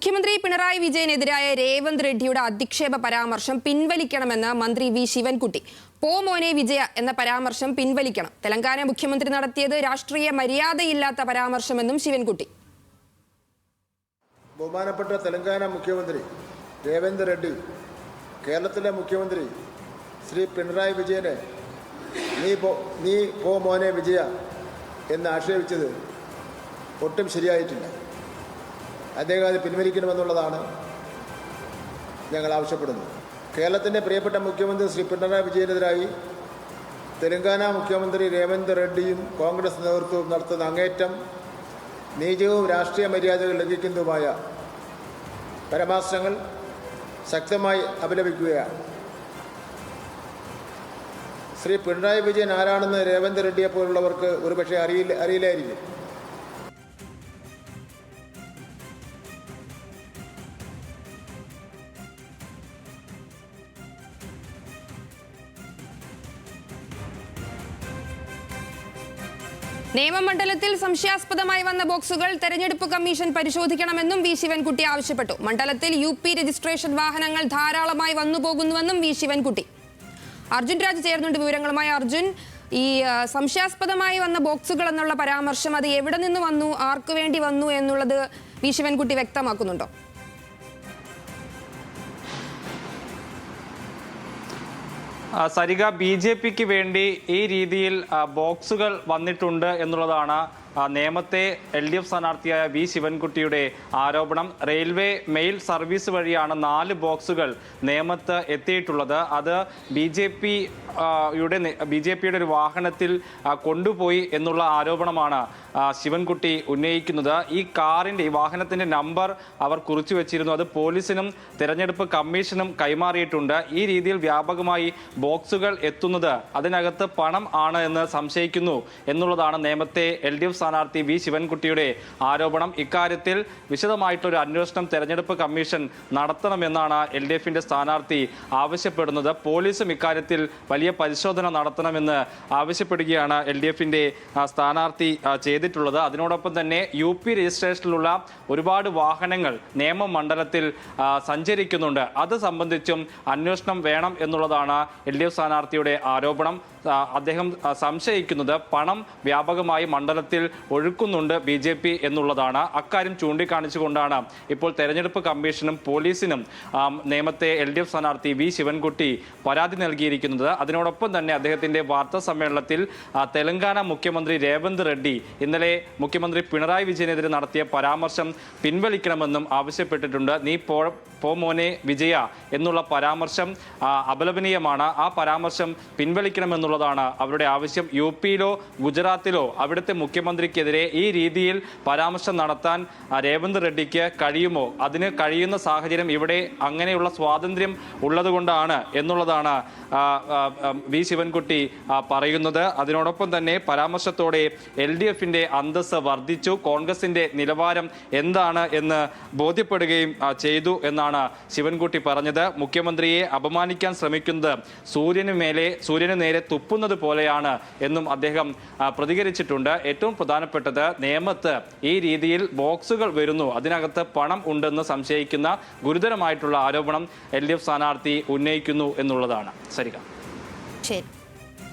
മുഖ്യമന്ത്രി പിണറായി വിജയനെതിരായ രേവന്ത് റെഡ്ഡിയുടെ അധിക്ഷേപ പരാമർശം പിൻവലിക്കണമെന്ന് മന്ത്രി വി ശിവൻകുട്ടി. പോ മോനെ വിജയ എന്ന പരാമർശം പിൻവലിക്കണം. തെലങ്കാന മുഖ്യമന്ത്രി നടത്തിയത് രാഷ്ട്രീയ മര്യാദയില്ലാത്ത പരാമർശമെന്നും ശിവൻകുട്ടി. ബഹുമാനപ്പെട്ട തെലങ്കാന മുഖ്യമന്ത്രി രേവന്ത് റെഡ്ഡി കേരളത്തിലെ മുഖ്യമന്ത്രി ശ്രീ പിണറായി വിജയനെ നീ പോ മോനെ വിജയ എന്ന് ആക്ഷേപിച്ചത് ഒട്ടും ശരിയായിട്ടില്ല. അദ്ദേഹം അത് പിൻവലിക്കണമെന്നുള്ളതാണ് ഞങ്ങൾ ആവശ്യപ്പെടുന്നത്. കേരളത്തിൻ്റെ പ്രിയപ്പെട്ട മുഖ്യമന്ത്രി ശ്രീ പിണറായി വിജയനെതിരായി തെലങ്കാന മുഖ്യമന്ത്രി രേവന്ത് റെഡ്ഡിയും കോൺഗ്രസ് നേതൃത്വവും നടത്തുന്ന അങ്ങേറ്റം നീചവും രാഷ്ട്രീയ മര്യാദകൾ ലംഘിക്കുന്നതുമായ പരാമർശങ്ങൾ ശക്തമായി അപലപിക്കുകയാണ്. ശ്രീ പിണറായി വിജയൻ ആരാണെന്ന് രേവന്ത് റെഡ്ഡിയെ പോലുള്ളവർക്ക് ഒരുപക്ഷെ അറിയില്ലായിരിക്കും. നിയമമണ്ഡലത്തിൽ സംശയാസ്പദമായി വന്ന ബോക്സുകൾ തെരഞ്ഞെടുപ്പ് കമ്മീഷൻ പരിശോധിക്കണമെന്നും വി ശിവൻകുട്ടി ആവശ്യപ്പെട്ടു. മണ്ഡലത്തിൽ UP രജിസ്ട്രേഷൻ വാഹനങ്ങൾ ധാരാളമായി വന്നുപോകുന്നുവെന്നും വി ശിവൻകുട്ടി. അർജുൻ രാജ് ചേർന്നുണ്ട് വിവരങ്ങളുമായി. അർജുൻ, ഈ സംശയാസ്പദമായി വന്ന ബോക്സുകൾ എന്നുള്ള പരാമർശം അത് എവിടെ നിന്ന് വന്നു, ആർക്കു വേണ്ടി വന്നു എന്നുള്ളത് വി ശിവൻകുട്ടി വ്യക്തമാക്കുന്നുണ്ടോ? സരിക, BJPക്ക് വേണ്ടി ഈ രീതിയിൽ ബോക്സുകൾ വന്നിട്ടുണ്ട് എന്നുള്ളതാണ് നേമത്തെ LDF സ്ഥാനാർത്ഥിയായ വി ശിവൻകുട്ടിയുടെ ആരോപണം. റെയിൽവേ മെയിൽ സർവീസ് വഴിയാണ് 4 ബോക്സുകൾ നേമത്ത് എത്തിയിട്ടുള്ളത്. അത് BJPയുടെ ഒരു വാഹനത്തിൽ കൊണ്ടുപോയി എന്നുള്ള ആരോപണമാണ് ശിവൻകുട്ടി ഉന്നയിക്കുന്നത്. ഈ വാഹനത്തിന്റെ നമ്പർ അവർ കുറിച്ചു വെച്ചിരുന്നു. അത് പോലീസിനും തെരഞ്ഞെടുപ്പ് കമ്മീഷനും കൈമാറിയിട്ടുണ്ട്. ഈ രീതിയിൽ വ്യാപകമായി ബോക്സുകൾ എത്തുന്നത് അതിനകത്ത് പണം ആണ് എന്ന് സംശയിക്കുന്നു എന്നുള്ളതാണ് നേമത്തെ LDF സ്ഥാനാർത്ഥി വി ശിവൻകുട്ടിയുടെ ആരോപണം. ഇക്കാര്യത്തിൽ വിശദമായിട്ടൊരു അന്വേഷണം തെരഞ്ഞെടുപ്പ് കമ്മീഷൻ നടത്തണമെന്നാണ് LDFന്റെ സ്ഥാനാർത്ഥി ആവശ്യപ്പെടുന്നത്. പോലീസും ഇക്കാര്യത്തിൽ വലിയ പരിശോധന നടത്തണമെന്ന് ആവശ്യപ്പെടുകയാണ് LDFന്റെ സ്ഥാനാർത്ഥി ചെയ്തിട്ടുള്ളത്. അതിനോടൊപ്പം തന്നെ UP രജിസ്ട്രേഷനിലുള്ള ഒരുപാട് വാഹനങ്ങൾ നേമം മണ്ഡലത്തിൽ സഞ്ചരിക്കുന്നുണ്ട്. അത് സംബന്ധിച്ചും അന്വേഷണം വേണം എന്നുള്ളതാണ് LDF സ്ഥാനാർത്ഥിയുടെ ആരോപണം. അദ്ദേഹം സംശയിക്കുന്നത് പണം വ്യാപകമായി മണ്ഡലത്തിൽ ഒഴുക്കുന്നുണ്ട് BJP എന്നുള്ളതാണ്. അക്കാര്യം ചൂണ്ടിക്കാണിച്ചുകൊണ്ടാണ് ഇപ്പോൾ തെരഞ്ഞെടുപ്പ് കമ്മീഷനും പോലീസിനും നേമത്തെ LDF സ്ഥാനാർത്ഥി വി ശിവൻകുട്ടി പരാതി നൽകിയിരിക്കുന്നത്. അതിനോടൊപ്പം തന്നെ അദ്ദേഹത്തിന്റെ വാർത്താ സമ്മേളനത്തിൽ തെലങ്കാന മുഖ്യമന്ത്രി രേവന്ത് റെഡ്ഡി ഇന്നലെ മുഖ്യമന്ത്രി പിണറായി വിജയനെതിരെ നടത്തിയ പരാമർശം പിൻവലിക്കണമെന്നും ആവശ്യപ്പെട്ടിട്ടുണ്ട്. നീ പോ മോനെ വിജയ എന്നുള്ള പരാമർശം അപലപനീയമാണ്. ആ പരാമർശം പിൻവലിക്കണമെന്നുള്ളതാണ് അവരുടെ ആവശ്യം. UPയിലോ ഗുജറാത്തിലോ അവിടുത്തെ മുഖ്യമന്ത്രിക്കെതിരെ ഈ രീതിയിൽ പരാമർശം നടത്താൻ രേവന്ത് റെഡ്ഡിക്ക് കഴിയുമോ? അതിന് കഴിയുന്ന സാഹചര്യം ഇവിടെ അങ്ങനെയുള്ള സ്വാതന്ത്ര്യം ഉള്ളതുകൊണ്ടാണ് എന്നുള്ളതാണ് വി ശിവൻകുട്ടി പറയുന്നത്. അതിനോടൊപ്പം തന്നെ പരാമർശത്തോടെ LDFന്റെ അന്തസ്സ് വർദ്ധിച്ചു, കോൺഗ്രസിന്റെ നിലവാരം എന്താണ് എന്ന് ബോധ്യപ്പെടുകയും ചെയ്തു എന്നാണ് ശിവൻകുട്ടി പറഞ്ഞത്. മുഖ്യമന്ത്രിയെ അപമാനിക്കാൻ ശ്രമിക്കുന്നത് സൂര്യന് നേരെ തുപ്പുന്നത് പോലെയാണ് എന്നും അദ്ദേഹം പ്രതികരിച്ചിട്ടുണ്ട്. ഏറ്റവും പ്രധാനപ്പെട്ടത് നേമത്ത് ഈ രീതിയിൽ ബോക്സുകൾ വരുന്നു, അതിനകത്ത് പണം ഉണ്ടെന്ന് സംശയിക്കുന്ന ഗുരുതരമായിട്ടുള്ള ആരോപണം LDF സ്ഥാനാർത്ഥി ഉന്നയിക്കുന്നു എന്നുള്ളതാണ്. സരിക. ശരി.